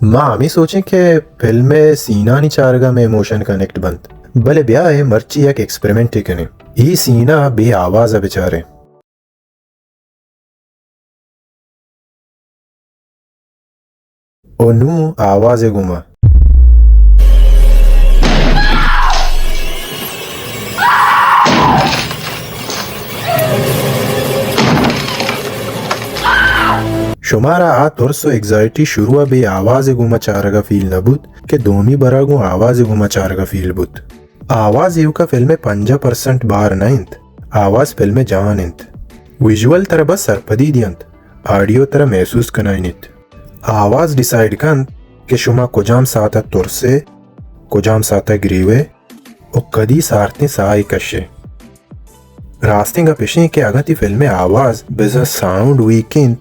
मामी सोचें कि फिल्म में सीना नहीं चारगा में इमोशन कनेक्ट बंद भले ब्याह है मर्ची एक एक्सपेरिमेंट ही कने ई सीना बे आवाज है बेचारे ओ नू आवाज है गुमा शुमारा आ तुरसो एग्जाइटी शुरू बे आवाज गुमा चारगा फील नबुत के दोमी बरागु आवाज गुमा चारगा फील बुत आवाज यू का फिल्म 50% बार नइंत आवाज फिल्म जान इंत विजुअल तरह बस सरपदी दियंत ऑडियो तरह महसूस कनाइनित आवाज डिसाइड कन के शुमा कुजाम साता तुरसे कुजाम साता ग्रीवे ओ कदी सारते साई कशे रास्तिंगा पिशे के अगती फिल्म आवाज बिजा साउंड वीकेंड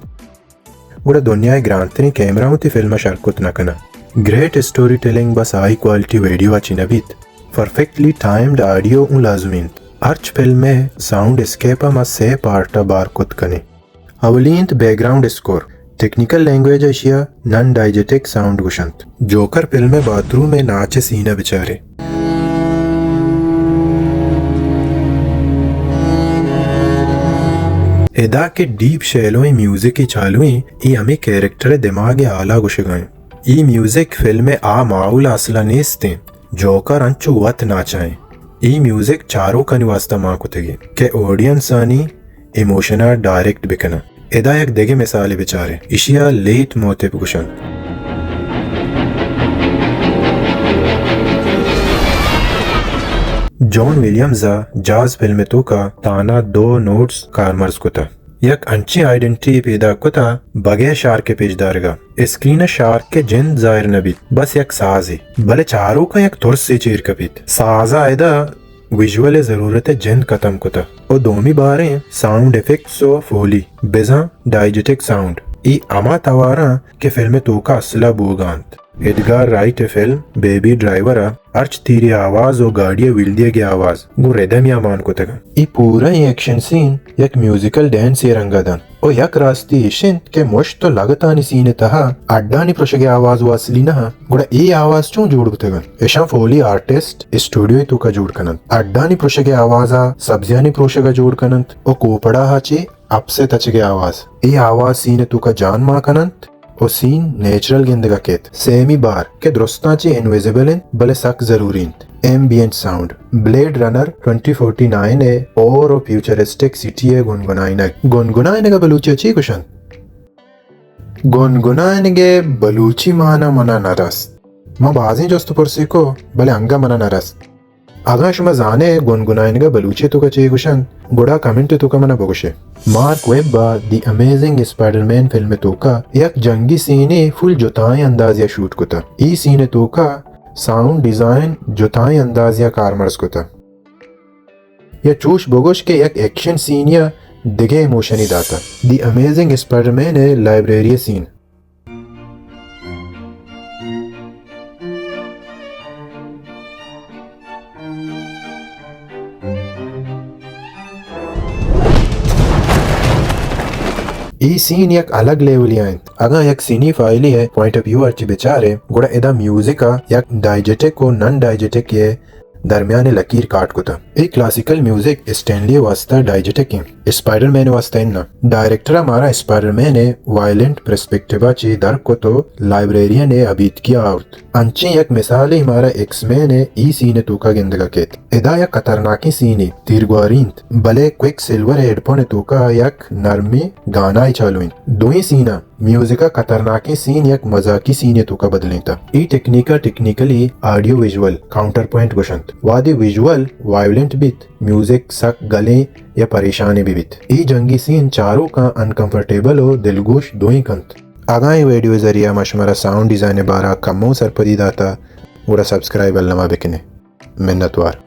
उड़ा दुनिया ग्रांतनी कैमरा मुती फिल्म शरकुत नकना great story telling high quality video अच्छी नबीत परफेक्टली टाइम्ड ऑडियो उ लाजमीन अर्च फिल्म में साउंड स्केपा मा से पार्टा बार कुत कने अवलींत बैकग्राउंड स्कोर टेक्निकल लैंग्वेज एशिया नन डाइजेटिक साउंड गुशंत जोकर फिल्म में बाथरूम में नाचे सीना बेचारे एदा के डीप शैलों म्यूजिक की चालुई ई हमें कैरेक्टर दिमाग आला गुशगाएं ई म्यूजिक फिल्म में आ माउल असला नेस्ते जोकर अंचु वत नाचाएं ई म्यूजिक चारों का निवास्ता मां कुतेगी के ऑडियंस आनी इमोशना डायरेक्ट बिकना एदा एक देगे मिसाले बेचारे इशिया लेट मोते गुशन जॉन विलियम्स जाज फिल्म तो का ताना 2 नोट्स कारमर्स कुता यक अंची आइडेंटिटी पैदा कुता बगे शार्क के पेजदारगा स्क्रीन शार्क के जिन जाहिर नबी बस यक साज है भले चारों का यक थोड़ से चीर कपित साजा आयदा विजुअल जरूरत है जिन खत्म कुता और दोमी बारे साउंड इफेक्ट्स और फोली बिजा डाइजेटिक साउंड ई अमा तवारा के फिल्म तो का असला बोगांत Edgar Wright film Baby Driver अर्च तीरी आवाज और गाड़िया विल्दिया की आवाज गो रेदम या मान को तक ई पूरा ही एक्शन सीन एक म्यूजिकल डांस ये रंगादान और यक रास्ती इशिन के मुश तो लगतानी सीने तहा अड्डानी प्रोशगे आवाज वासली ना गुड़ा ई आवाज चूं जोड़ गुतगन एशा फोली आर्टिस्ट स्टूडियो तो का जोड़ कनंत अड्डानी प्रोशगे आवाजा सब्जियानी प्रोशगा जोड़ कनंत और कोपड़ा हाची अपसे तचगे आवाज ई आवाज सीने तो का जान मा कनंत और सीन नेचुरल गिंदगा केत सेमी बार के दुरुस्ताची इनविजिबल इन भले सक जरूरी एम्बियंट साउंड ब्लेड रनर 2049 है और फ्यूचरिस्टिक सिटी है गुनगुनाइने का बलूची अच्छी कुशन गुनगुनाइने के बलूची माना मना नरस मां बाजी जोस्त पुरसी को भले अंगा मना नरस आगा शुमा जाने गुनगुनाइने बलूचे तो का चे गुशन गुड़ा कमेंट तो का मना बगुशे Marc Webb the Amazing Spider-Man film तो का एक जंगी सीने फुल जुताई अंदाजिया शूट कुता ई सीने तो का साउंड डिजाइन जुताई अंदाजिया कारमर्स कुता या चूश बगुश के एक एक्शन सीन या दिगे इमोशन ही दाता द अमेजिंग स्पाइडरमैन है लाइब्रेरी सीन ई सीन एक अलग लेवल आयन अगर एक सीनी फाइली है पॉइंट ऑफ व्यू अच्छी बेचारे गुड़ा इदा म्यूजिक का एक डाइजेटिक और नॉन डाइजेटिक के दरमियाने लकीर काट कुता एक क्लासिकल म्यूजिक स्टैनली वास्ता डाइजेटिक है स्पाइडरमैन वास्ता इन्ना डायरेक्टर हमारा स्पाइडरमैन है वायलेंट पर्सपेक्टिवा ची दर को तो लाइब्रेरियन है अबीत किया आउट अंची एक मिसाल है हमारा एक्समैन है ई सीने तूका गिंदगा केत इदा या खतरनाकी सीन है तीरगवारींत भले क्विक सिल्वर हेडफोन तूका एक नरमी गाना ही चालू दो ही सीना म्यूजिक का खतरनाकी सीन एक मजाकी सीन तूका बदले था ई technically audio visual counterpoint गुशंत वादी विजुअल वायलेंट बीत म्यूजिक सक गले या परेशानी भी बीत ई जंगी सीन चारों का अनकंफर्टेबल हो दिलगोश दो ही कंत आगामी वीडियो जरिया मशमरा साउंड डिजाइन बारा कमो सरपदी दाता उड़ा सब्सक्राइब अल्लामा बिकने मिन्नतवार।